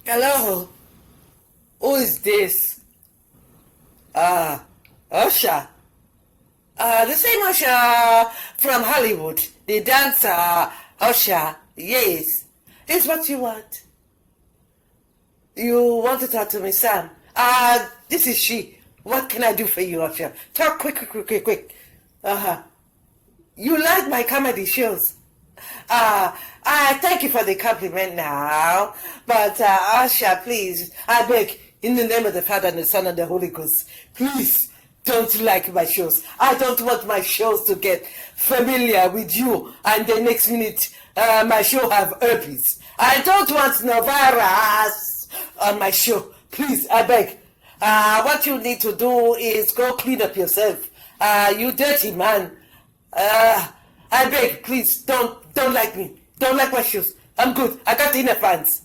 Hello, who is this? Usher. The same Usher from Hollywood, the dancer Usher. Yes, it's what you want. You want to talk to me, Sam? This is she. What can I do for you, Usher? Talk quick. You like my comedy shows? I thank you for the compliment now. But, Usher, please, I beg, in the name of the Father and the Son and the Holy Ghost, please don't like my shows. I don't want my shows to get familiar with you and the next minute my show have herpes. I don't want no virus on my show. Please, I beg. What you need to do is go clean up yourself. You dirty man. I beg, please, don't like me. Don't like my shoes. I'm good. I got enough fans.